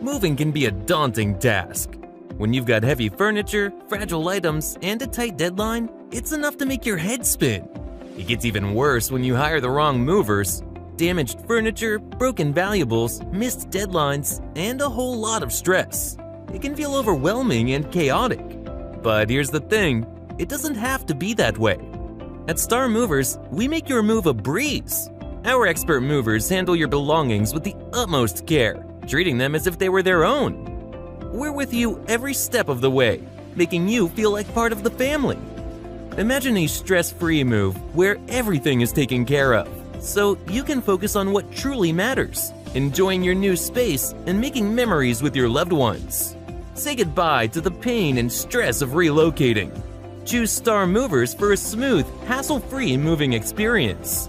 Moving can be a daunting task. When you've got heavy furniture, fragile items, and a tight deadline, it's enough to make your head spin. It gets even worse when you hire the wrong movers. Damaged furniture, broken valuables, missed deadlines, and a whole lot of stress. It can feel overwhelming and chaotic. But here's the thing, it doesn't have to be that way. At Star Movers, we make your move a breeze. Our expert movers handle your belongings with the utmost care, treating them as if they were their own. We're with you every step of the way, making you feel like part of the family. Imagine a stress-free move where everything is taken care of, so you can focus on what truly matters, enjoying your new space and making memories with your loved ones. Say goodbye to the pain and stress of relocating. Choose Star Movers for a smooth, hassle-free moving experience.